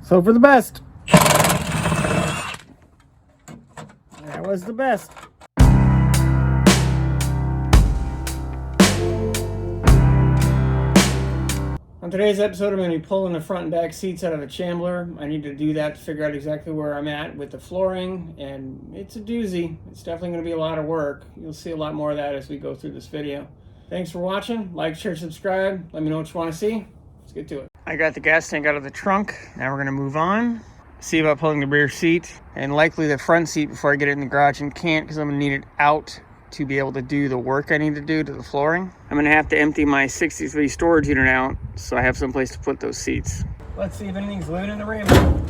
So for the best. That was the best. On today's episode, I'm going to be pulling the front and back seats out of a Chambler. I need to do that to figure out exactly where I'm at with the flooring, and it's a doozy. It's definitely going to be a lot of work. You'll see a lot more of that as we go through this video. Thanks for watching. Like, share, subscribe. Let me know what you want to see. Let's get to it. I got the gas tank out of the trunk. Now we're going to move on. See about pulling the rear seat and likely the front seat before I get it in the garage, and can't because I'm going to need it out to be able to do the work I need to do to the flooring. I'm gonna have to empty my 63 storage unit out so I have some place to put those seats. Let's see if anything's living in the Rambler.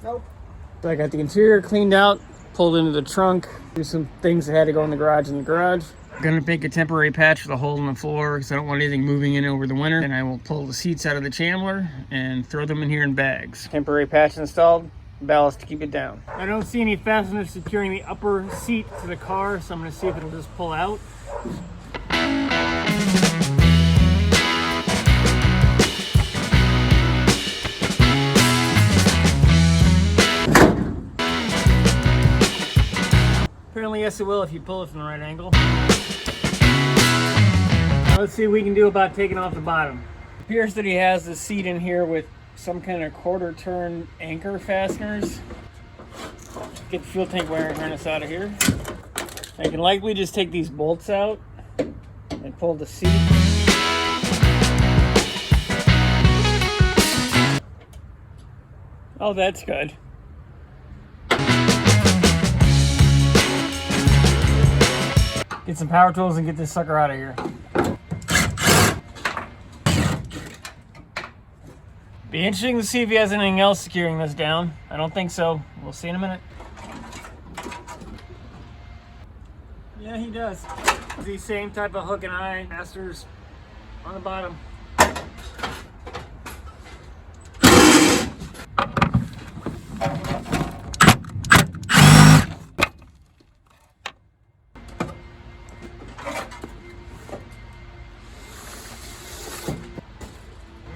Nope. So I got the interior cleaned out, pulled into the trunk, do some things that had to go in the garage I'm gonna make a temporary patch with a hole in the floor because I don't want anything moving in over the winter. And I will pull the seats out of the Chambler and throw them in here in bags. Temporary patch installed. Ballast to keep it down. I don't see any fasteners securing the upper seat to the car, so I'm going to see if it'll just pull out. Apparently yes it will if you pull it from the right angle. Now let's see what we can do about taking off the bottom. It appears that he has the seat in here with some kind of quarter turn anchor fasteners. Get the fuel tank wiring harness out of here. I can likely just take these bolts out and pull the seat. Oh, that's good. Get some power tools and get this sucker out of here. Be interesting to see if he has anything else securing this down. I don't think so. We'll see in a minute. Yeah, he does. The same type of hook and eye fasteners on the bottom. There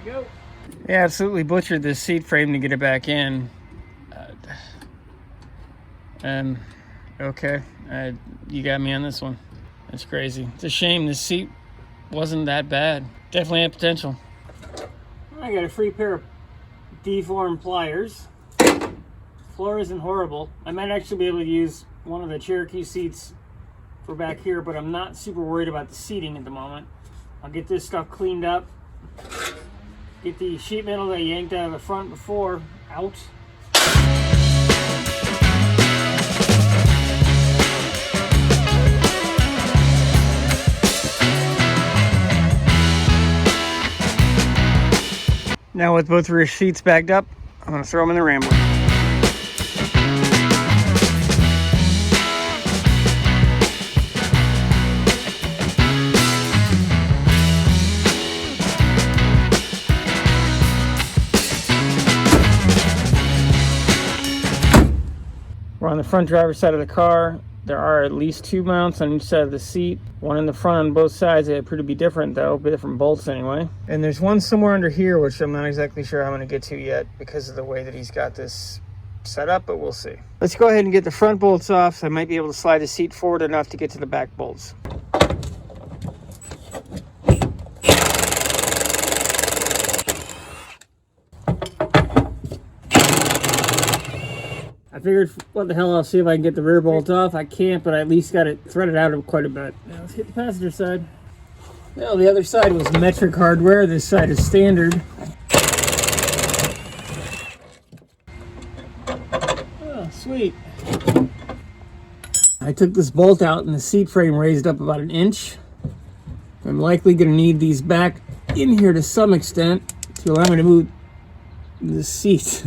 we go. Yeah, absolutely butchered this seat frame to get it back in. Okay, you got me on this one. That's crazy. It's a shame this seat wasn't that bad. Definitely had potential. I got a free pair of deformed pliers. Floor isn't horrible. I might actually be able to use one of the Cherokee seats for back here, but I'm not super worried about the seating at the moment. I'll get this stuff cleaned up. Get the sheet metal that I yanked out of the front before out. Now with both rear seats backed up, I'm going to throw them in the Rambler. We're on the front driver's side of the car. There are at least 2 mounts on each side of the seat. One in the front on both sides. They appear to be different though, different bolts anyway. And there's one somewhere under here, which I'm not exactly sure how I'm going to get to yet because of the way that he's got this set up, but we'll see. Let's go ahead and get the front bolts off, so I might be able to slide the seat forward enough to get to the back bolts. I figured, what the hell, I'll see if I can get the rear bolt off. I can't, but I at least got it threaded out quite a bit. Now let's hit the passenger side. Well, the other side was metric hardware. This side is standard. Oh, sweet. I took this bolt out and the seat frame raised up about 1 inch. I'm likely going to need these back in here to some extent to allow me to move the seat.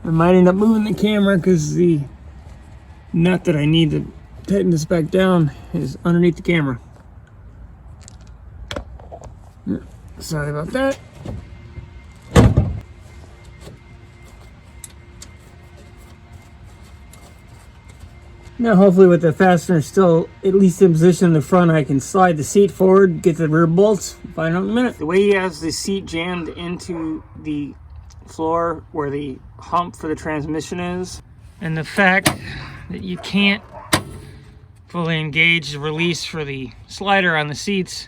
I might end up moving the camera because the nut that I need to tighten this back down is underneath the camera. Sorry about that. Now hopefully with the fastener still at least in position in the front, I can slide the seat forward, get the rear bolts, find out in a minute. The way he has the seat jammed into the floor where the hump for the transmission is, and the fact that you can't fully engage the release for the slider on the seats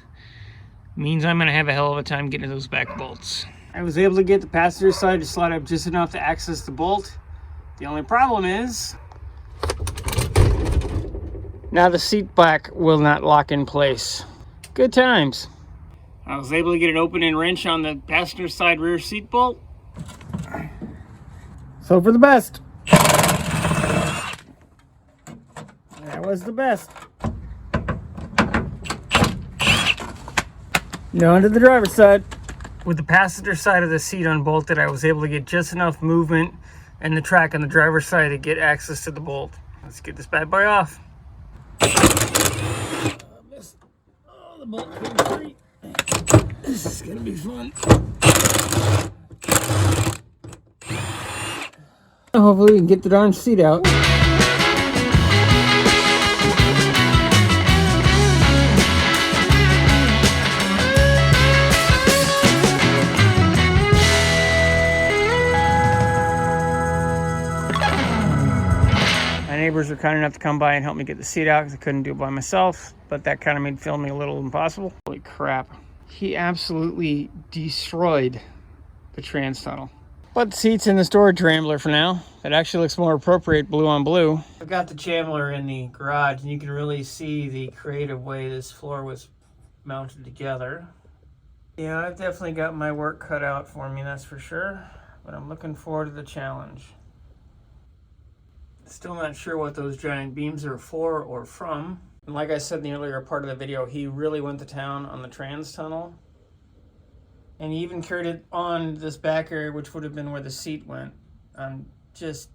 means I'm going to have a hell of a time getting to those back bolts. I was able to get the passenger side to slide up just enough to access the bolt. The only problem is now the seat back will not lock in place. Good times. I was able to get an open-in wrench on the passenger side rear seat bolt. So for the best. That was the best. Now onto the driver's side. With the passenger side of the seat unbolted, I was able to get just enough movement and the track on the driver's side to get access to the bolt. Let's get this bad boy off. Oh, the bolt came free. This is gonna be fun. Hopefully we can get the darn seat out. My neighbors were kind enough to come by and help me get the seat out because I couldn't do it by myself, but that kind of made filming a little impossible. Holy crap. He absolutely destroyed the trans tunnel. But the seat's in the storage Rambler for now. It actually looks more appropriate blue on blue. I've got the Chambler in the garage and you can really see the creative way this floor was mounted together. Yeah, I've definitely got my work cut out for me, that's for sure. But I'm looking forward to the challenge. Still not sure what those giant beams are for or from. And like I said in the earlier part of the video, he really went to town on the trans tunnel. And he even carried it on this back area, which would have been where the seat went. I'm just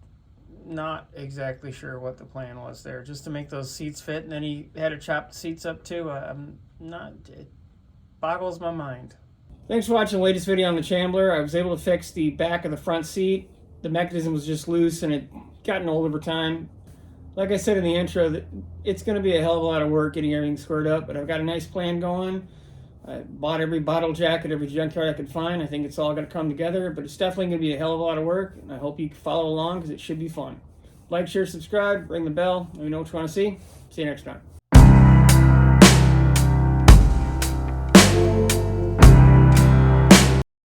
not exactly sure what the plan was there, just to make those seats fit. And then he had to chop the seats up too. It boggles my mind. Thanks for watching the latest video on the Chambler. I was able to fix the back of the front seat. The mechanism was just loose and it gotten old over time. Like I said in the intro, it's going to be a hell of a lot of work getting everything squared up, but I've got a nice plan going. I bought every bottle jack at every junkyard I could find. I think it's all going to come together, but it's definitely going to be a hell of a lot of work, and I hope you follow along because it should be fun. Like, share, subscribe, ring the bell. Let me know what you want to see. See you next time.